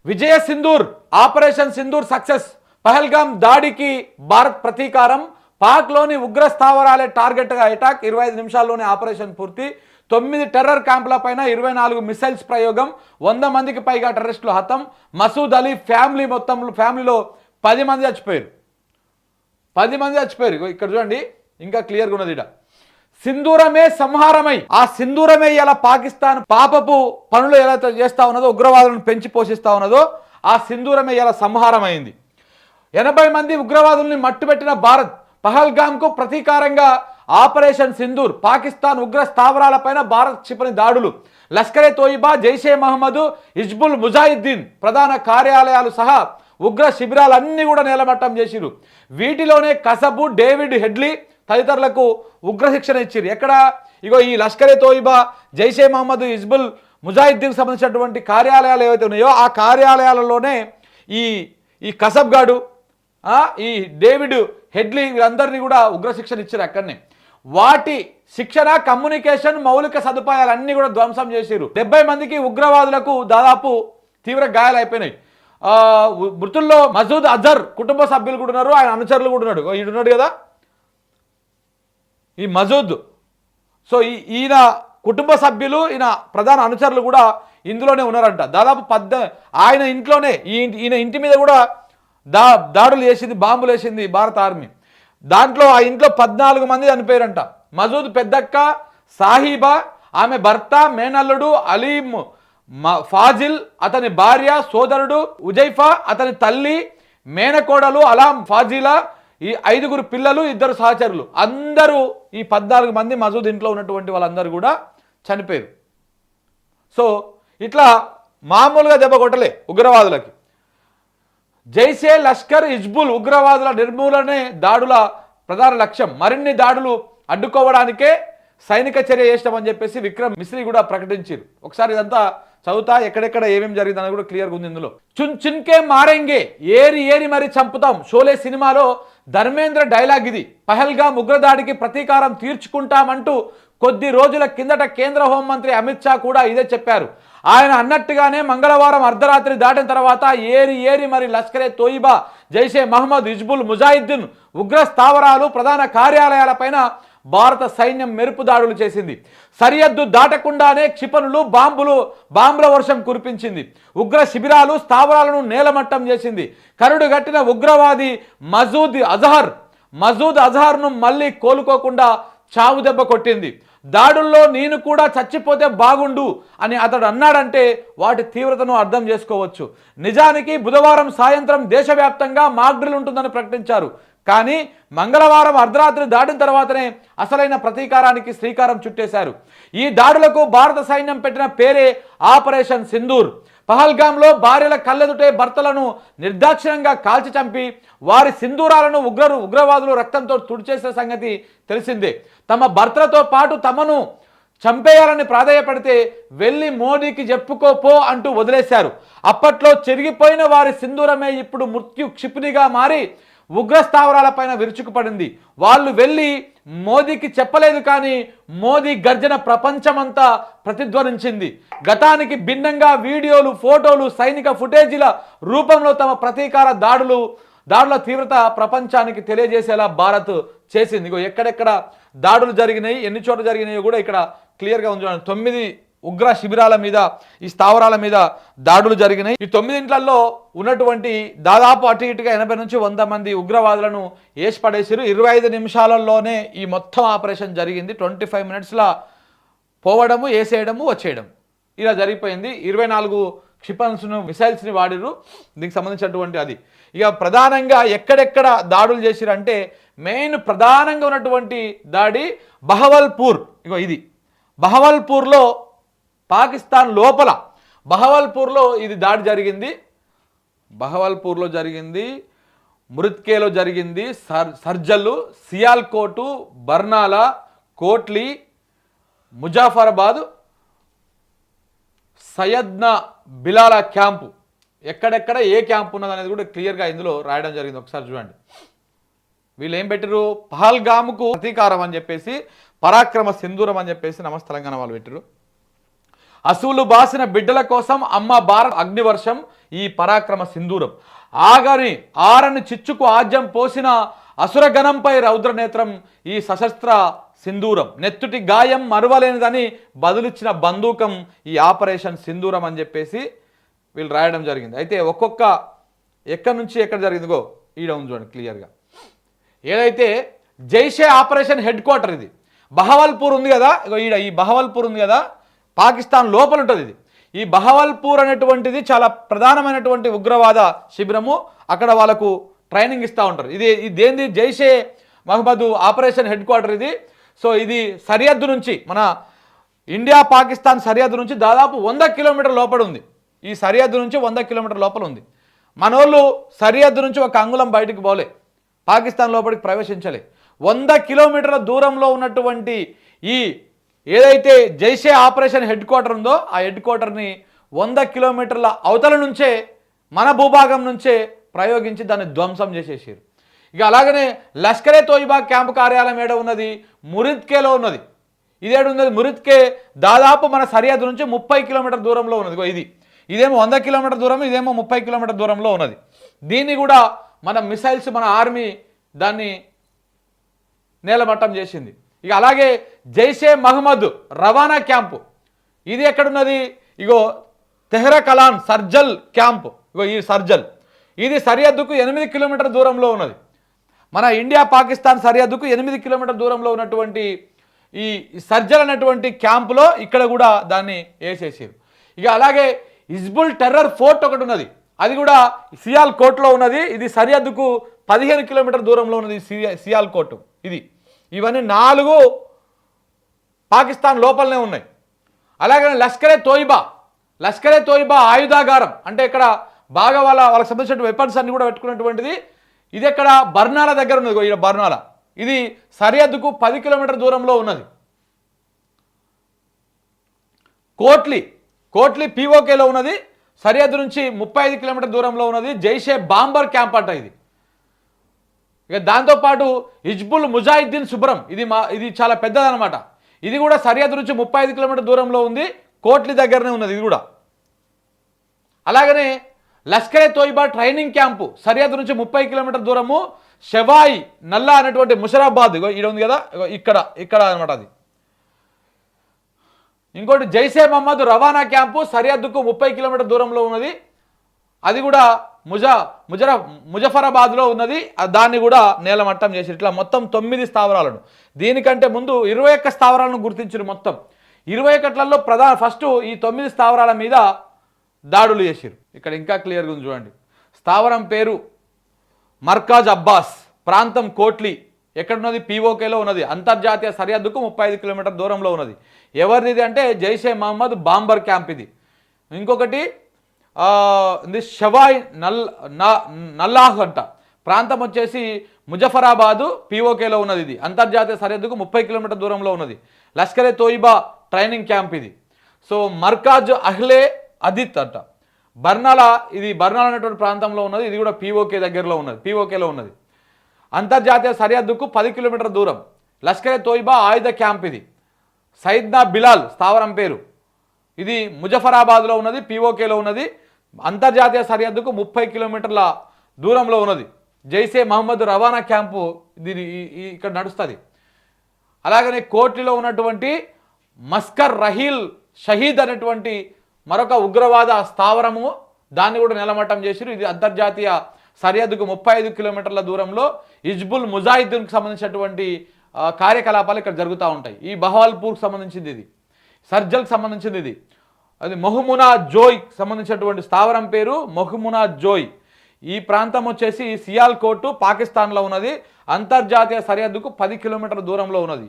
విజయ Sindoor operation Sindoor success. Pahalgam దాడికి భారత్ ప్రతీకారం. పాక్లోని ఉగ్ర స్థావరాలే టార్గెట్గా అటాక్. 25 నిమిషాల్లోనే ఆపరేషన్ పూర్తి. 9 టెర్రర్ క్యాంపులపైన 24 మిసైల్స్ ప్రయోగం. 100 మందికి పైగా టెర్రరిస్టులు హతం. మసూద్ అలీ ఫ్యామిలీలో 10 మంది చచ్చిపోయారు. 10 మంది చచ్చిపోయారు. ఇక్కడ చూడండి ఇంకా క్లియర్గా ఉన్నది. సింధూరమే సంహారమై, ఆ సింధూరమే ఇలా పాకిస్తాన్ పాపపు పనులు ఎలా చేస్తా ఉన్నదో, ఉగ్రవాదులను పెంచి పోషిస్తా ఉన్నదో, ఆ సింధూరమే ఇలా సంహారమైంది. 80 మంది ఉగ్రవాదుల్ని మట్టుబెట్టిన భారత్. పహల్గామ్కు ప్రతీకారంగా ఆపరేషన్ సింధూర్. పాకిస్తాన్ ఉగ్ర స్థావరాలపైన భారత్ క్షిపణి దాడులు. లష్కరే తోయిబా, జైషే మహమ్మద్, హిజ్బుల్ ముజాహిద్దీన్ ప్రధాన కార్యాలయాలు సహా ఉగ్ర శిబిరాలన్నీ కూడా నేలమట్టం చేసిరు. వీటిలోనే కసబు, డేవిడ్ హెడ్లీ తదితరులకు ఉగ్ర శిక్షణ ఇచ్చారు. ఎక్కడ? ఇగో ఈ లష్కరే తోయిబా, జైషే మహమ్మద్, హిజ్బుల్ ముజాహిద్దీన్కి సంబంధించినటువంటి కార్యాలయాలు ఏవైతే ఉన్నాయో ఆ కార్యాలయాలలోనే ఈ కసబ్ గాడు, ఈ డేవిడ్ హెడ్లీ వీరందరినీ కూడా ఉగ్ర శిక్షణ ఇచ్చారు అక్కడనే. వాటి శిక్షణ, కమ్యూనికేషన్, మౌలిక సదుపాయాలన్నీ కూడా ధ్వంసం చేశారు. 70 మందికి ఉగ్రవాదులకు దాదాపు తీవ్ర గాయాలు అయిపోయినాయి. మృతుల్లో మసూద్ అజర్ కుటుంబ సభ్యులు కూడా ఉన్నారు, ఆయన అనుచరులు కూడా ఉన్నాడు. ఈడున్నాడు కదా ఈ మసూద్. సో ఈయన కుటుంబ సభ్యులు, ఈయన ప్రధాన అనుచరులు కూడా ఇందులోనే ఉన్నారంట. దాదాపు ఆయన ఇంట్లోనే ఈయన ఇంటి మీద కూడా దాడులు చేసింది, బాంబులు వేసింది భారత ఆర్మీ. దాంట్లో ఆ ఇంట్లో 14 మంది చనిపోయారంట. మసూద్ పెద్దక్క సాహిబా, ఆమె భర్త, మేనల్లుడు అలీం ఫాజిల్, అతని భార్య, సోదరుడు ఉజైఫా, అతని తల్లి, మేనకోడలు అలాం ఫాజిలా, ఈ 5 పిల్లలు, 2 సహచరులు, అందరూ ఈ 14 మంది మసూద్ ఇంట్లో ఉన్నటువంటి వాళ్ళందరూ కూడా చనిపోయారు. సో ఇట్లా మామూలుగా దెబ్బ కొట్టలే ఉగ్రవాదులకి. జైషే, లష్కర్, హిజ్బుల్ ఉగ్రవాదుల నిర్మూలనే దాడుల ప్రధాన లక్ష్యం. మరిన్ని దాడులు అడ్డుకోవడానికే సైనిక చర్య చేస్తామని చెప్పేసి విక్రమ్ మిశ్రీ కూడా ప్రకటించారు. ఒకసారి ఇదంతా చదువుతా ఎక్కడెక్కడ ఏమేమి జరిగిందని కూడా క్లియర్గా ఉంది ఇందులో. చున్కే మారెంగే, ఏరి మరి చంపుతాం. షోలే సినిమాలో ధర్మేంద్ర డైలాగ్ ఇది. పహల్గామ్ ఉగ్రదాడికి ప్రతీకారం తీర్చుకుంటామంటూ కొద్ది రోజుల కిందట కేంద్ర హోంమంత్రి అమిత్ షా కూడా ఇదే చెప్పారు. ఆయన అన్నట్టుగానే మంగళవారం అర్ధరాత్రి దాటిన తర్వాత ఏరి మరి లష్కరే తోయిబా, జైషే మహమ్మద్, హిజ్బుల్ ముజాహిద్దీన్ ఉగ్ర స్థావరాలు, ప్రధాన కార్యాలయాలపైన భారత సైన్యం మెరుపు దాడులు చేసింది. సరిహద్దు దాటకుండానే క్షిపణులు, బాంబుల వర్షం కురిపించింది. ఉగ్ర శిబిరాలు, స్థావరాలను నేలమట్టం చేసింది. కరుడు గట్టిన ఉగ్రవాది మసూద్ అజహర్ను మళ్ళీ కోలుకోకుండా చావు దెబ్బ కొట్టింది. దాడుల్లో నేను కూడా చచ్చిపోతే బాగుండు అని అతడు అన్నాడంటే వాటి తీవ్రతను అర్థం చేసుకోవచ్చు. నిజానికి బుధవారం సాయంత్రం దేశవ్యాప్తంగా మాక్ డ్రిల్ ఉంటుందని ప్రకటించారు. కానీ మంగళవారం అర్ధరాత్రి దాటిన తర్వాతనే అసలైన ప్రతీకారానికి శ్రీకారం చుట్టేశారు. ఈ దాడులకు భారత సైన్యం పెట్టిన పేరే ఆపరేషన్ సింధూర్. పహల్గామ్లో భార్యల కళ్ళెదుటే భర్తలను నిర్దాక్షిణ్యంగా కాల్చి చంపి వారి సింధూరాలను ఉగ్రవాదులు రక్తంతో తుడిచేసిన సంగతి తెలిసిందే. తమ భర్తలతో పాటు తమను చంపేయాలని ప్రాధేయపడితే వెళ్ళి మోదీకి చెప్పుకోపో అంటూ వదిలేశారు. అప్పట్లో చెరిగిపోయిన వారి సింధూరమే ఇప్పుడు మృత్యు క్షిపణిగా మారి ఉగ్ర స్థావరాలపైన విరుచుకుపడింది. వాళ్ళు వెళ్ళి మోదీకి చెప్పలేదు, కానీ మోదీ గర్జన ప్రపంచమంతా ప్రతిధ్వనించింది. గతానికి భిన్నంగా వీడియోలు, ఫోటోలు, సైనిక ఫుటేజీల రూపంలో తమ ప్రతీకార దాడుల తీవ్రత ప్రపంచానికి తెలియజేసేలా భారత్ చేసింది. ఎక్కడెక్కడ దాడులు జరిగినాయి, ఎన్ని చోట్ల జరిగినాయో కూడా ఇక్కడ క్లియర్గా ఉంది. 9 ఉగ్ర శిబిరాల మీద, ఈ స్థావరాల మీద దాడులు జరిగినాయి. ఈ 9 ఇంట్లలో ఉన్నటువంటి దాదాపు అటు ఇటుగా 80 నుంచి 100 మంది ఉగ్రవాదులను వేసి పడేసారు. 25 నిమిషాలలోనే ఈ మొత్తం ఆపరేషన్ జరిగింది. 25 మినిట్స్లో పోవడము, వేసేయడము, వచ్చేయడం ఇలా జరిగిపోయింది. 24 క్షిపణులను, మిసైల్స్ని వాడిరు. దీనికి సంబంధించినటువంటి అది ఇక ప్రధానంగా ఎక్కడెక్కడ దాడులు చేసిరంటే మెయిన్ ప్రధానంగా ఉన్నటువంటి దాడి బహవల్పూర్. ఇది బహవల్పూర్లో, పాకిస్తాన్ లోపల బహవల్పూర్లో ఇది దాడి జరిగింది. బహవల్పూర్లో జరిగింది, మృత్కేలో జరిగింది, సర్జల్లు, సియాల్కోటు, బర్నాలా, కోట్లీ, ముజాఫరాబాద్, సయ్యద్నా బిలాలా క్యాంపు, ఎక్కడెక్కడ ఏ క్యాంపు ఉన్నది అనేది కూడా క్లియర్గా ఇందులో రాయడం జరిగింది. ఒకసారి చూడండి. వీళ్ళు ఏం పెట్టారు? పహల్గామ్కు ప్రతీకారం అని చెప్పేసి, పరాక్రమ సింధూరం అని చెప్పేసి తెలంగాణ వాళ్ళు పెట్టారు. అసూలు బాసిన బిడ్డల కోసం అమ్మ భారత్ అగ్నివర్షం. ఈ పరాక్రమ సింధూరం. ఆరని చిచ్చుకు ఆజ్యం పోసిన అసురగణంపై రౌద్రనేత్రం ఈ సశస్త్ర సింధూరం. నెత్తుటి గాయం మరువలేనిదని బదులిచ్చిన బంధూకం ఈ ఆపరేషన్ సింధూరం అని చెప్పేసి వీళ్ళు రాయడం జరిగింది. అయితే ఒక్కొక్క ఎక్కడి నుంచి ఎక్కడ జరిగిందిగో ఈడ ఉంది చూడండి క్లియర్గా. ఏదైతే జైషే ఆపరేషన్ హెడ్ క్వార్టర్ ఇది బహవల్పూర్ ఉంది కదా, ఈడ ఈ బహవల్పూర్ ఉంది కదా, పాకిస్తాన్ లోపల ఉంటుంది ఇది. ఈ బహవల్పూర్ అనేటువంటిది చాలా ప్రధానమైనటువంటి ఉగ్రవాద శిబిరము. అక్కడ వాళ్ళకు ట్రైనింగ్ ఇస్తూ ఉంటారు. ఇదేంది Jaishe Mohammed operation headquarter ఇది. సో ఇది సరిహద్దు నుంచి మన ఇండియా పాకిస్తాన్ సరిహద్దు నుంచి దాదాపు 100 కిలోమీటర్ల లోపల ఉంది. ఈ సరిహద్దు నుంచి 100 కిలోమీటర్ల లోపల ఉంది. మనోళ్ళు సరిహద్దు నుంచి ఒక అంగుళం బయటకు పోలే, పాకిస్తాన్ లోపలికి ప్రవేశించలే. 100 కిలోమీటర్ల దూరంలో ఉన్నటువంటి ఈ ఏదైతే జైషే ఆపరేషన్ హెడ్ క్వార్టర్ ఉందో ఆ హెడ్ క్వార్టర్ని 100 కిలోమీటర్ల అవతల నుంచే మన భూభాగం నుంచే ప్రయోగించి దాన్ని ధ్వంసం చేసేసారు. ఇక అలాగనే లష్కరే తోయిబా క్యాంపు కార్యాలయం ఏడ ఉన్నది, మురిద్కేలో ఉన్నది. ఇదేడు ఉన్నది మురిద్కే, దాదాపు మన సరిహద్దు నుంచి 30 కిలోమీటర్ దూరంలో ఉన్నది. ఇదేమో 100 కిలోమీటర్ దూరం, ఇదేమో 30 కిలోమీటర్ దూరంలో ఉన్నది. దీన్ని కూడా మన మిసైల్స్ మన ఆర్మీ దాన్ని నేలమట్టం చేసింది. ఇక అలాగే జైషే మహమ్మద్ రవాణా క్యాంపు ఇది ఎక్కడున్నది, ఇగో తెహ్రకలాన్ సర్జల్ క్యాంప్, ఈ సర్జల్ ఇది సరిహద్దుకు 8 కిలోమీటర్ దూరంలో ఉన్నది. మన ఇండియా పాకిస్తాన్ సరిహద్దుకు 8 కిలోమీటర్ దూరంలో ఉన్నటువంటి ఈ సర్జల్ అనేటువంటి క్యాంపులో ఇక్కడ కూడా దాన్ని వేసేసారు. ఇక అలాగే హిజ్బుల్ టెర్రర్ ఫోర్ట్ ఒకటి ఉన్నది, అది కూడా సియాల్ కోట్లో ఉన్నది. ఇది సరిహద్దుకు 15 కిలోమీటర్ దూరంలో ఉన్నది సియాల్ కోట్. ఇవన్నీ 4 పాకిస్తాన్ లోపలనే ఉన్నాయి. అలాగే లష్కరే తోయిబా ఆయుధాగారం అంటే ఇక్కడ బాగా వాళ్ళకి సంబంధించిన వెపన్స్ అన్ని కూడా పెట్టుకున్నటువంటిది. ఇది ఎక్కడ బర్నాల దగ్గర ఉన్నది. ఇక్కడ బర్నాల ఇది సరిహద్దుకు 10 కిలోమీటర్ దూరంలో ఉన్నది. కోట్లీ పీఓకేలో ఉన్నది, సరిహద్దు నుంచి 35 కిలోమీటర్ దూరంలో ఉన్నది. జైషే బాంబర్ క్యాంప్ అంట ఇది. ఇక దాంతోపాటు హిజ్బుల్ ముజాహిద్దీన్ శుభ్రం ఇది చాలా పెద్దదనమాట. ఇది కూడా సరిహద్దు నుంచి 35 కిలోమీటర్ దూరంలో ఉంది, కోట్లీ దగ్గరనే ఉన్నది ఇది కూడా. అలాగనే లష్కరే తోయిబా ట్రైనింగ్ క్యాంపు సరిహద్దు నుంచి 30 కిలోమీటర్ దూరము, షెవాయి నల్లా అనేటువంటి ముషరాబాద్ ఇక్కడ ఉంది కదా, ఇక్కడ అనమాట అది. ఇంకోటి జైషే మహమ్మద్ రవాణా క్యాంపు సరిహద్దుకు 30 కిలోమీటర్ దూరంలో ఉన్నది, అది కూడా ముజఫరాబాద్లో ఉన్నది. దాన్ని కూడా నేలమట్టం చేసి ఇట్లా మొత్తం 9 స్థావరాలను, దీనికంటే ముందు 21 స్థావరాలను గుర్తించారు. మొత్తం 21లలో ఫస్ట్ ఈ 9 స్థావరాల మీద దాడులు చేశారు. ఇక్కడ ఇంకా క్లియర్గా ఉంది చూడండి. స్థావరం పేరు మర్కాజ్ అబ్బాస్, ప్రాంతం కోట్లీ, ఎక్కడున్నది పీఓకేలో ఉన్నది, అంతర్జాతీయ సరిహద్దుకు 35 కిలోమీటర్ దూరంలో ఉన్నది. ఎవరిది అంటే జైషే మహమ్మద్ బాంబర్ క్యాంప్ ఇది. ఇంకొకటి షవాయ్ నల్లాహ్ అంట, ప్రాంతం వచ్చేసి ముజఫరాబాదు పీఓకేలో ఉన్నది. ఇది అంతర్జాతీయ సరిహద్దుకు 30 కిలోమీటర్ దూరంలో ఉన్నది. లష్కరే తోయిబా ట్రైనింగ్ క్యాంప్ ఇది. సో మర్కాజ్ అహ్లే అదిత్ అంట, ఇది బర్నాలా అనేటువంటి ప్రాంతంలో ఉన్నది. ఇది కూడా పీఓకేలో ఉన్నది. అంతర్జాతీయ సరిహద్దుకు 10 కిలోమీటర్ దూరం. లష్కరే తోయిబా ఆయుధ క్యాంప్ ఇది. సైద్నా బిలాల్ స్థావరం పేరు, ఇది ముజఫరాబాద్లో ఉన్నది, పీఓకేలో ఉన్నది. అంతర్జాతీయ సరిహద్దుకు 30 కిలోమీటర్ల దూరంలో ఉన్నది. జైషే మహమ్మద్ రవాణా క్యాంపు దీని ఇక్కడ నడుస్తుంది. అలాగనే కోట్లీలో ఉన్నటువంటి మస్కర్ రహీల్ షహీద్ అనేటువంటి మరొక ఉగ్రవాద స్థావరము, దాన్ని కూడా నేలమట్టం చేసిరు. ఇది అంతర్జాతీయ సరిహద్దుకు 35 కిలోమీటర్ల దూరంలో హిజ్బుల్ ముజాహిద్దీన్కి సంబంధించినటువంటి కార్యకలాపాలు ఇక్కడ జరుగుతూ ఉంటాయి. ఈ బహవల్పూర్కి సంబంధించింది ఇది, సర్జల్కి సంబంధించింది ఇది. అది మొహమునా జోయ్ సంబంధించినటువంటి స్థావరం పేరు మొహమునా జోయ్. ఈ ప్రాంతం వచ్చేసి సియాల్ కోర్టు పాకిస్తాన్లో ఉన్నది. అంతర్జాతీయ సరిహద్దుకు 10 కిలోమీటర్ల దూరంలో ఉన్నది.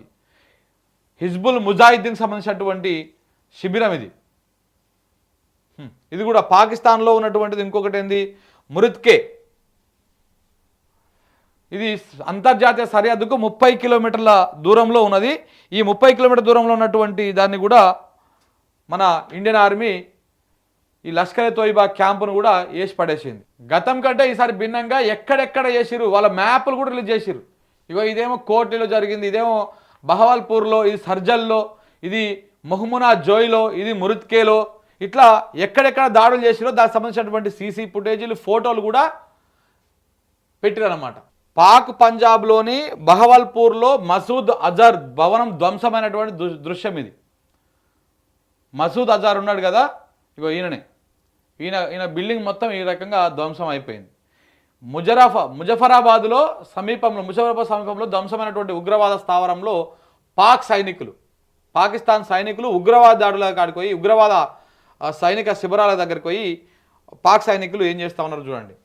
హిజ్బుల్ ముజాహిద్దీన్కి సంబంధించినటువంటి శిబిరం ఇది కూడా పాకిస్తాన్లో ఉన్నటువంటిది. ఇంకొకటి ఏంది మురిద్కే, ఇది అంతర్జాతీయ సరిహద్దుకు 30 కిలోమీటర్ల దూరంలో ఉన్నది. ఈ 30 కిలోమీటర్ దూరంలో ఉన్నటువంటి దాన్ని కూడా మన ఇండియన్ ఆర్మీ ఈ లష్కరే తోయిబా క్యాంపును కూడా వేసి పడేసింది. గతం కంటే ఈసారి భిన్నంగా ఎక్కడెక్కడ చేసిరు, వాళ్ళ మ్యాప్లు కూడా రిలీజ్ చేసిరు. ఇదేమో కోట్లీలో జరిగింది, ఇదేమో బహవల్పూర్లో, ఇది సర్జల్లో, ఇది మొహమునా జోయ్లో, ఇది మురిద్కేలో, ఇట్లా ఎక్కడెక్కడ దాడులు చేసిరో దానికి సంబంధించినటువంటి సీసీ ఫుటేజీలు ఫోటోలు కూడా పెట్టిరన్నమాట. పాక్ పంజాబ్లోని బహవల్పూర్లో మసూద్ అజర్ భవనం ధ్వంసమైనటువంటి దృశ్యం ఇది. మసూద్ అజర్ ఉన్నాడు కదా, ఇగో ఈయన బిల్డింగ్ మొత్తం ఈ రకంగా ధ్వంసం అయిపోయింది. ముజఫరాబాద్లో సమీపంలో ధ్వంసమైనటువంటి ఉగ్రవాద స్థావరంలో పాకిస్తాన్ సైనికులు ఉగ్రవాద దాడుల కాడికి పోయి ఉగ్రవాద సైనిక శిబిరాల దగ్గరికి పోయి పాక్ సైనికులు ఏం చేస్తా ఉన్నారు చూడండి.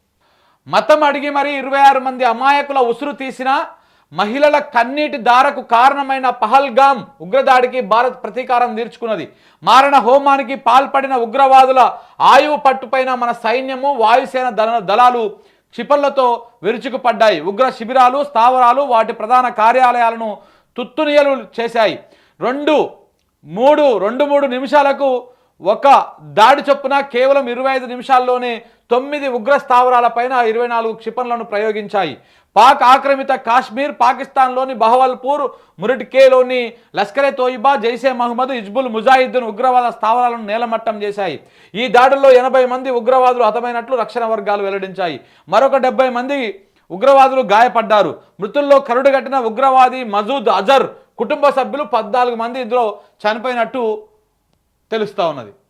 మతం అడిగి మరి 26 మంది అమాయకుల ఉసురు తీసిన మహిళల కన్నీటి దారకు కారణమైన పహల్గామ్ ఉగ్రదాడికి భారత్ ప్రతీకారం తీర్చుకున్నది. మారణ హోమానికి పాల్పడిన ఉగ్రవాదుల ఆయువు పట్టుపైన మన సైన్యము వాయుసేన దళాలు క్షిపణులతో విరుచుకుపడ్డాయి. ఉగ్ర శిబిరాలు స్థావరాలు వాటి ప్రధాన కార్యాలయాలను తుత్తునియలు చేశాయి. 2-3 నిమిషాలకు ఒక దాడి చొప్పున కేవలం 25 నిమిషాల్లోనే 9 ఉగ్ర స్థావరాలపైన 24 క్షిపణులను ప్రయోగించాయి. పాక్ ఆక్రమిత కాశ్మీర్, పాకిస్తాన్లోని బహవల్పూర్, మురిట్కేలోని లష్కరే తోయిబా, జైషే మహమ్మద్, హిజ్బుల్ ముజాహిద్దీన్ ఉగ్రవాద స్థావరాలను నేలమట్టం చేశాయి. ఈ దాడుల్లో 80 మంది ఉగ్రవాదులు హతమైనట్లు రక్షణ వర్గాలు వెల్లడించాయి. మరొక 70 మంది ఉగ్రవాదులు గాయపడ్డారు. మృతుల్లో కరుడుగట్టిన ఉగ్రవాది మసూద్ అజర్ కుటుంబ సభ్యులు 14 మంది ఇందులో చనిపోయినట్టు తెలుస్తూ ఉన్నది.